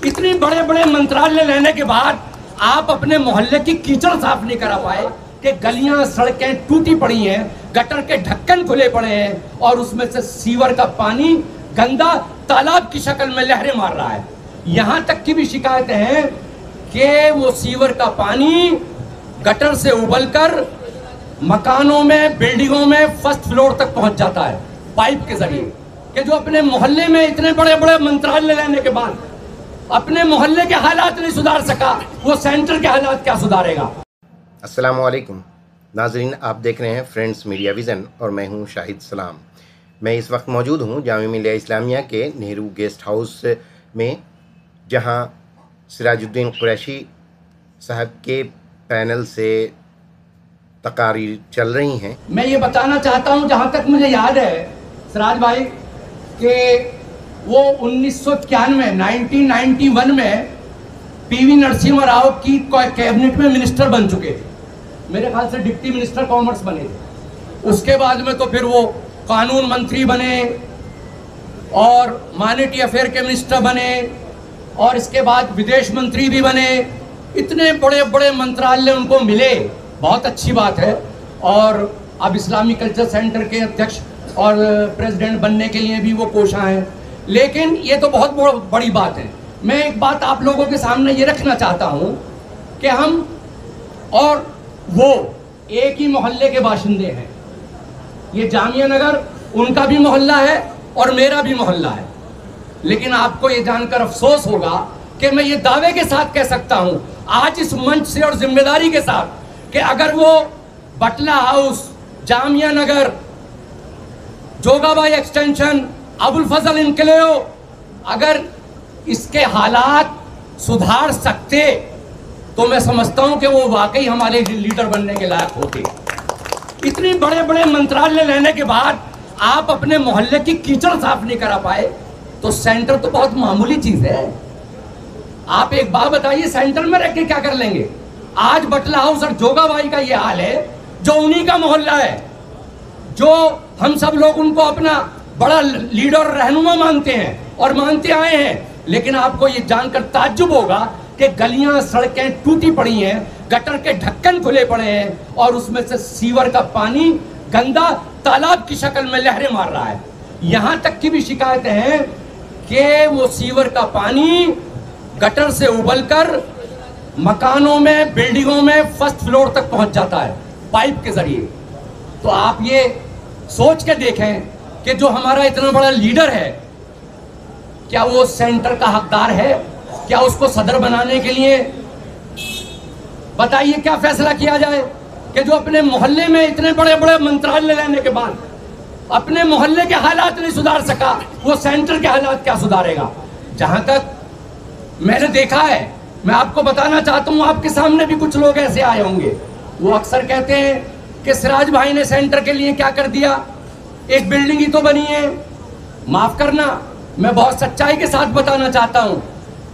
इतनी बड़े बड़े मंत्रालय लेने के बाद आप अपने मोहल्ले की कीचड़ साफ नहीं करा पाए कि गलियां सड़कें टूटी पड़ी हैं, गटर के ढक्कन खुले पड़े हैं और उसमें से सीवर का पानी गंदा तालाब की शक्ल में लहरें मार रहा है। यहां तक की भी शिकायतें हैं कि वो सीवर का पानी गटर से उबलकर मकानों में, बिल्डिंगों में फर्स्ट फ्लोर तक पहुंच जाता है पाइप के जरिए। कि जो अपने मोहल्ले में इतने बड़े बड़े मंत्रालय लेने के बाद अपने मोहल्ले के हालात नहीं सुधार सका, वो सेंटर के हालात क्या सुधारेगा। अस्सलाम वालेकुम नाजरीन, आप देख रहे हैं फ्रेंड्स मीडिया विज़न और मैं हूं शाहिद सलाम। मैं इस वक्त मौजूद हूं जामिया मिलिया इस्लामिया के नेहरू गेस्ट हाउस में, जहां सिराजुद्दीन कुरैशी साहब के पैनल से तकारीर चल रही हैं। मैं ये बताना चाहता हूं, जहां तक मुझे याद है सिराज भाई, कि वो 1991 में पीवी नरसिम्हा राव की कैबिनेट में मिनिस्टर बन चुके थे। मेरे ख्याल से डिप्टी मिनिस्टर कॉमर्स बने थे। उसके बाद में तो फिर वो कानून मंत्री बने और मॉनेटरी अफेयर के मिनिस्टर बने और इसके बाद विदेश मंत्री भी बने। इतने बड़े बड़े मंत्रालय उनको मिले, बहुत अच्छी बात है। और अब इस्लामी कल्चर सेंटर के अध्यक्ष और प्रेसिडेंट बनने के लिए भी वो कोशा हैं। लेकिन ये तो बहुत बड़ी बात है। मैं एक बात आप लोगों के सामने ये रखना चाहता हूँ कि हम और वो एक ही मोहल्ले के बाशिंदे हैं। ये जामिया नगर उनका भी मोहल्ला है और मेरा भी मोहल्ला है। लेकिन आपको ये जानकर अफसोस होगा कि मैं ये दावे के साथ कह सकता हूँ आज इस मंच से और जिम्मेदारी के साथ कि अगर वो बटला हाउस, जामिया नगर, जोगाबाई एक्सटेंशन, अबुल फजल इनक्लेव अगर इसके हालात सुधार सकते तो मैं समझता हूं कि वो वाकई हमारे लीडर बनने के लायक होते। इतनी बड़े बड़े मंत्रालय लेने के बाद आप अपने मोहल्ले की कीचड़ साफ नहीं करा पाए तो सेंटर तो बहुत मामूली चीज है। आप एक बात बताइए, सेंटर में रह के क्या कर लेंगे। आज बटला हाउस और जोगाबाई का ये हाल है, जो उन्हीं का मोहल्ला है, जो हम सब लोग उनको अपना बड़ा लीडर रहनुमा मानते हैं और मानते आए हैं। लेकिन आपको ये जानकर ताज्जुब होगा कि गलियां सड़कें टूटी पड़ी हैं, गटर के ढक्कन खुले पड़े हैं और उसमें से सीवर का पानी गंदा तालाब की शक्ल में लहरें मार रहा है। यहां तक की भी शिकायतें हैं कि वो सीवर का पानी गटर से उबलकर मकानों में, बिल्डिंगों में फर्स्ट फ्लोर तक पहुंच जाता है पाइप के जरिए। तो आप ये सोच के देखें कि जो हमारा इतना बड़ा लीडर है, क्या वो सेंटर का हकदार है? क्या उसको सदर बनाने के लिए बताइए क्या फैसला किया जाए कि जो अपने मोहल्ले में इतने बड़े बड़े मंत्रालय लेने के बाद अपने मोहल्ले के हालात नहीं सुधार सका, वो सेंटर के हालात क्या सुधारेगा। जहां तक मैंने देखा है, मैं आपको बताना चाहता हूं, आपके सामने भी कुछ लोग ऐसे आए होंगे, वो अक्सर कहते हैं कि सिराज भाई ने सेंटर के लिए क्या कर दिया, एक बिल्डिंग ही तो बनी है। माफ करना, मैं बहुत सच्चाई के साथ बताना चाहता हूं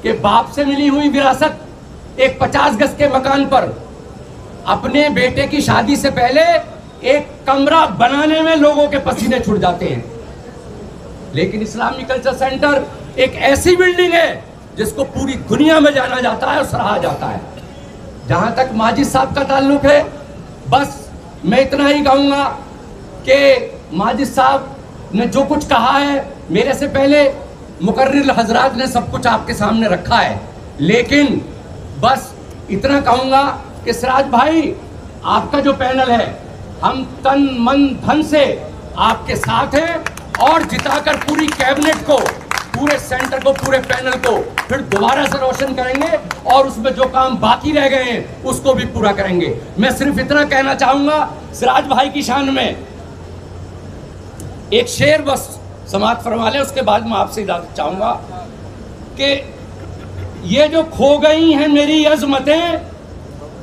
कि बाप से मिली हुई विरासत एक 50 गज के मकान पर अपने बेटे की शादी से पहले एक कमरा बनाने में लोगों के पसीने छूट जाते हैं। लेकिन इस्लामी कल्चर सेंटर एक ऐसी बिल्डिंग है जिसको पूरी दुनिया में जाना जाता है और सराहा जाता है। जहां तक माजिद साहब का ताल्लुक है, बस मैं इतना ही कहूंगा कि माजिद साहब ने जो कुछ कहा है, मेरे से पहले मुकर्रिर हजरात ने सब कुछ आपके सामने रखा है। लेकिन बस इतना कहूंगा कि सिराज भाई, आपका जो पैनल है, हम तन मन धन से आपके साथ हैं और जिताकर पूरी कैबिनेट को, पूरे सेंटर को, पूरे पैनल को फिर दोबारा से रोशन करेंगे और उसमें जो काम बाकी रह गए हैं उसको भी पूरा करेंगे। मैं सिर्फ इतना कहना चाहूंगा सिराज भाई की शान में, एक शेर बस समाप्त फरमा लें, उसके बाद मैं आपसे इजाजत चाहूंगा कि ये जो खो गई हैं मेरी अजमतें,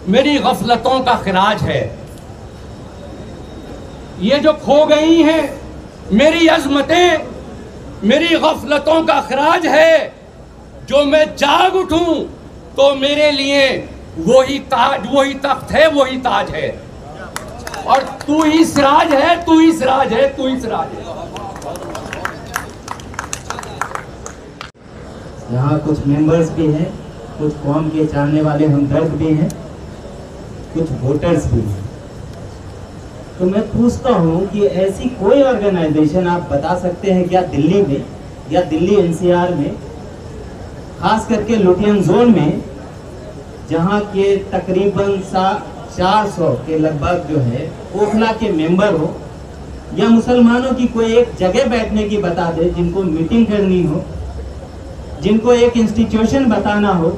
मेरी गफलतों का खिराज है। ये जो खो गई हैं मेरी अजमतें, मेरी गफलतों का खिराज है। जो मैं जाग उठूं तो मेरे लिए वही ताज, वही तख्त है, वही ताज है। और तू ही सिराज है, तू ही सिराज है, तू ही सिराज है। यहाँ कुछ मेंबर्स भी हैं, कुछ कौम के चाहने वाले हमदर्द भी हैं, कुछ वोटर्स भी हैं। तो मैं पूछता हूँ कि ऐसी कोई ऑर्गेनाइजेशन आप बता सकते हैं क्या दिल्ली में या दिल्ली एनसीआर में, खास करके लुटियन जोन में, जहाँ के तकरीबन 400 के लगभग जो है ओखला के मेंबर हो, या मुसलमानों की कोई एक जगह बैठने की बता दे, जिनको मीटिंग करनी हो, जिनको एक इंस्टीट्यूशन बताना हो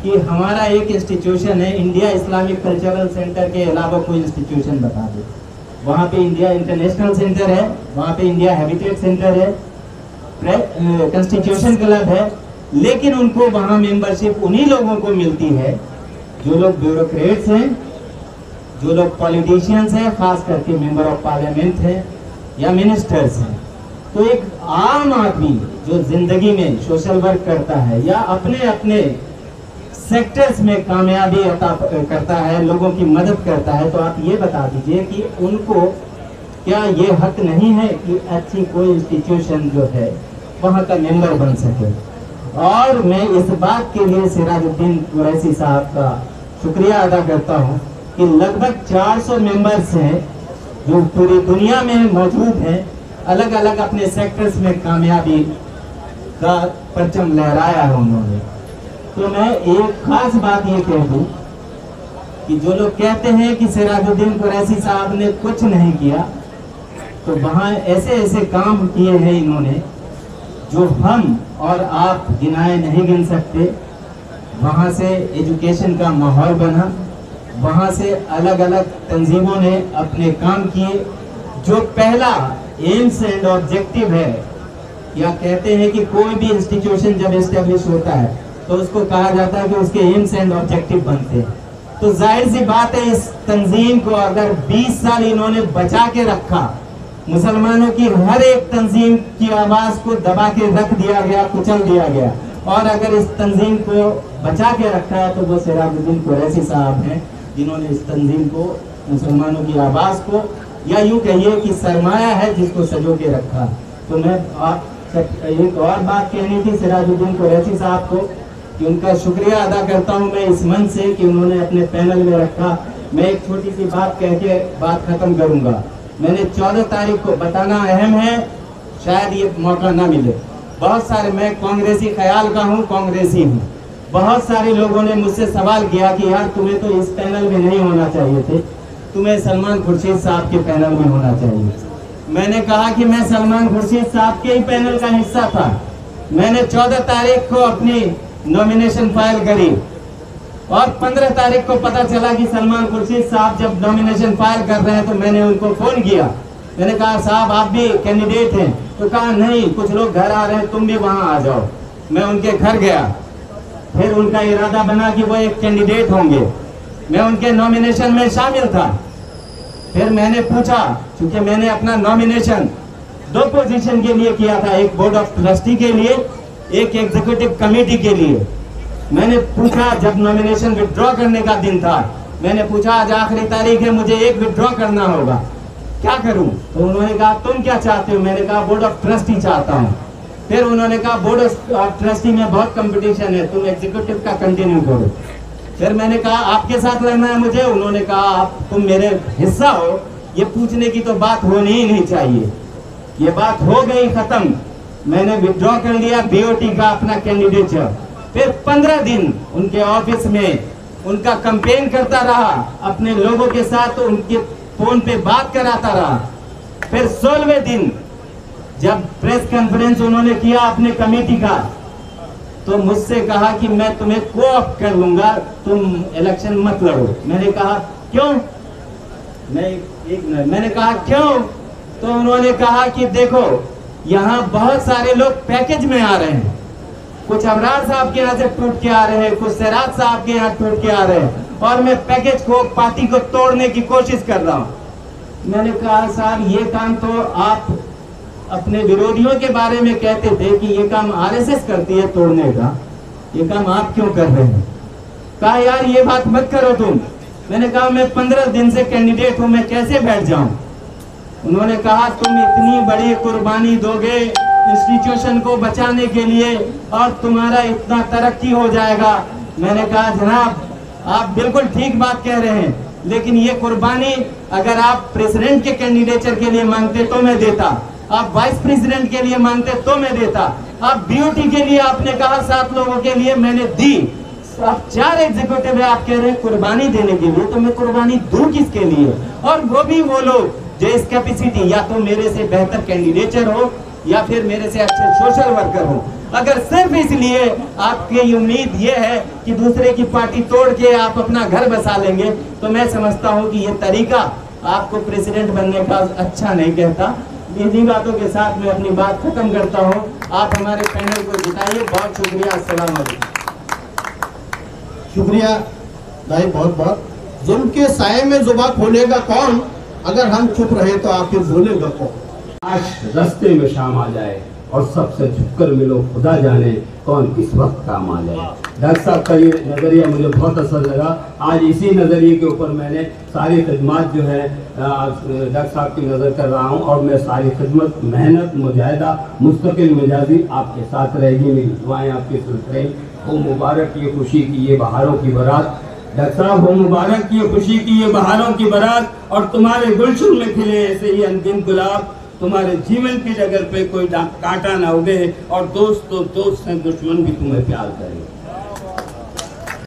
कि हमारा एक इंस्टीट्यूशन है, इंडिया इस्लामिक कल्चरल सेंटर के अलावा कोई इंस्टीट्यूशन बता दे। वहाँ पे इंडिया इंटरनेशनल सेंटर है, वहाँ पे इंडिया हैबिटेट सेंटर है, कॉन्स्टिट्यूशन क्लब है, लेकिन उनको वहाँ मेंबरशिप उन्हीं लोगों को मिलती है जो लोग ब्यूरोक्रेट्स हैं, जो लोग पॉलिटिशियंस हैं, खास करके मेंबर ऑफ पार्लियामेंट हैं या मिनिस्टर्स हैं। तो एक आम आदमी जो जिंदगी में सोशल वर्क करता है या अपने अपने सेक्टर्स में कामयाबी अता करता है, लोगों की मदद करता है, तो आप ये बता दीजिए कि उनको क्या ये हक नहीं है कि अच्छी कोई इंस्टीट्यूशन जो है वहाँ का मेंबर बन सके। और मैं इस बात के लिए सिराजुद्दीन कुरैशी साहब का शुक्रिया अदा करता हूँ कि लगभग 400 मेंबर्स हैं जो पूरी दुनिया में मौजूद हैं, अलग अलग अपने सेक्टर्स में कामयाबी का परचम लहराया है उन्होंने। तो मैं एक खास बात ये कह दूं कि जो लोग कहते हैं कि सिराजुद्दीन कुरैशी साहब ने कुछ नहीं किया, तो वहाँ ऐसे ऐसे काम किए हैं इन्होंने जो हम और आप गिनाए नहीं गिन सकते। वहाँ से एजुकेशन का माहौल बना, वहाँ से अलग अलग तंजीमों ने अपने काम किए। जो पहला एम्स एंड ऑब्जेक्टिव है, या कहते हैं कि कोई भी इंस्टीट्यूशन जब एस्टेब्लिश होता है तो उसको कहा जाता है कि उसके एम्स एंड ऑब्जेक्टिव बनते हैं। तो जाहिर सी बात है, इस तंजीम को अगर 20 साल इन्होंने बचा के रखा, मुसलमानों की हर एक तंजीम की आवाज़ को दबा के रख दिया गया, कुचल दिया गया, और अगर इस तंजीम को बचा के रखा है तो वो सिराजुद्दीन कुरैशी साहब हैं, जिन्होंने इस तंजीम को, मुसलमानों की आवाज़ को, या यूँ कहिए कि सरमाया है जिसको सजो के रखा। तो मैं एक और बात कहनी थी सिराजुद्दीन कुरैशी साहब को कि उनका शुक्रिया अदा करता हूँ मैं इस मन से कि उन्होंने अपने पैनल में रखा। मैं एक छोटी सी बात कह के बात खत्म करूँगा। मैंने 14 तारीख को, बताना अहम है, शायद ये मौका ना मिले, बहुत सारे, मैं कांग्रेसी ख्याल का हूँ, कांग्रेसी हूँ, बहुत सारे लोगों ने मुझसे सवाल किया कि यार तुम्हें तो इस पैनल में नहीं होना चाहिए थे, तुम्हें सलमान खुर्शीद साहब के पैनल में होना चाहिए। मैंने कहा कि मैं सलमान खुर्शीद साहब के ही पैनल का हिस्सा था। मैंने 14 तारीख को अपनी नॉमिनेशन फाइल करी और 15 तारीख को पता चला कि सलमान खुर्शीद साहब जब नॉमिनेशन फाइल कर रहे हैं तो मैंने उनको फ़ोन किया। मैंने कहा साहब आप भी कैंडिडेट हैं? तो कहा नहीं, कुछ लोग घर आ रहे हैं, तुम भी वहाँ आ जाओ। मैं उनके घर गया, फिर उनका इरादा बना कि वो एक कैंडिडेट होंगे, मैं उनके नॉमिनेशन में शामिल था। फिर मैंने पूछा, क्योंकि मैंने अपना नॉमिनेशन 2 पोजीशन के लिए किया था, एक बोर्ड ऑफ ट्रस्टी के लिए, एक एग्जीक्यूटिव कमेटी के लिए। मैंने पूछा, जब नॉमिनेशन विड्रॉ करने का दिन था, मैंने पूछा आज आखिरी तारीख है, मुझे एक विड्रॉ करना होगा, क्या करूं? तो उन्होंने कहा तुम क्या चाहते हो? मैंने कहा बोर्ड ऑफ ट्रस्टी चाहता हूं। फिर उन्होंने कहा बोर्ड ऑफ ट्रस्टी में बहुत कंपटीशन है, तुम एग्जीक्यूटिव का कंटिन्यू करो। फिर मैंने कहा आपके साथ लड़ना है मुझे? उन्होंने कहा आप, तुम मेरे हिस्सा हो, ये पूछने की तो बात होनी ही नहीं चाहिए। ये बात हो गई खत्म, मैंने विड्रॉ कर लिया बीओटी का अपना कैंडिडेचर। फिर 15 दिन उनके ऑफिस में उनका कैंपेन करता रहा, अपने लोगों के साथ उनके फोन पे बात कराता रहा। फिर 16वें दिन जब प्रेस कॉन्फ्रेंस उन्होंने किया अपने कमेटी का, तो मुझसे कहा कि मैं तुम्हें कोऑप्ट कर लूंगा, तुम इलेक्शन मत लड़ो। मैंने कहा क्यों? मैंने कहा क्यों? तो उन्होंने कहा कि देखो यहाँ बहुत सारे लोग पैकेज में आ रहे हैं, कुछ अबरार साहब के यहाँ से टूट के आ रहे हैं, कुछ सिराज साहब के यहाँ टूट के आ रहे हैं, और मैं पैकेज को, पार्टी को तोड़ने की कोशिश कर रहा हूँ। मैंने कहा साहब ये काम तो आप अपने विरोधियों के बारे में कहते थे कि ये काम आरएसएस करती है तोड़ने का, ये काम आप क्यों कर रहे हैं? कहा यार ये बात मत करो तुम। मैंने कहा मैं 15 दिन से कैंडिडेट हूँ, मैं कैसे बैठ जाऊं? उन्होंने कहा तुम इतनी बड़ी कुर्बानी दोगे, इंस्टीट्यूशन को बचाने के लिए और तुम्हारा इतना तरक्की हो जाएगा। मैंने कहा जनाब आप बिल्कुल ठीक बात कह रहे हैं, लेकिन ये कुर्बानी अगर आप प्रेसिडेंट के कैंडिडेचर के लिए मांगते तो मैं देता, आप वाइस प्रेसिडेंट के लिए मांगते तो मैं देता, आप बीओटी के लिए आपने कहा 7 लोगों के लिए मैंने दी, आप 4 एग्जीक्यूटिव है, आप कह रहे हैं कुर्बानी देने के लिए, तो मैं कुर्बानी दूं किसके लिए? और वो भी वो लोग जो इस कैपेसिटी या तो मेरे से बेहतर कैंडिडेचर हो या फिर मेरे से अच्छे सोशल वर्कर हो। अगर सिर्फ इसलिए आपकी उम्मीद ये है कि दूसरे की पार्टी तोड़ के आप अपना घर बसा लेंगे, तो मैं समझता हूं कि ये तरीका आपको प्रेसिडेंट बनने का अच्छा नहीं कहता। इन्हीं बातों के साथ मैं अपनी बात खत्म करता हूं। आप हमारे पैनल को जिताइए। बहुत शुक्रिया। अस्सलाम वालेकुम। शुक्रिया भाई, बहुत बहुत। जुल्म के साए में जुबान खोलेगा कौन? अगर हम चुप रहे तो आखिर बोलेगा कौन? आज रास्ते में शाम आ जाए और सबसे झुककर मिलो, खुदा जाने कौन किस वक्त काम आ जाए। डॉक्टर साहब का ये नज़रिया मुझे बहुत असर लगा। आज इसी नज़रिए के ऊपर मैंने सारी खिदमत जो है डॉक्टर साहब की नज़र कर रहा हूँ, और मैं सारी खिदमत, मेहनत, मुजाहिदा, मुस्तकिल मिजाजी आपके साथ रहेगी। मेरी दुआएं आपके सिलसिले हो मुबारक ये खुशी की ये बहारों की बारात। डॉक्टर साहब हो मुबारक की खुशी की ये बहारों की बारात, और तुम्हारे गुलशन में खिले ऐसे ही अनगिनत गुलाब। तुम्हारे जीवन की जगह पे कोई कांटा ना उगे, और दोस्त तो दोस्त हैं, दुश्मन भी तुम्हें प्यार करें।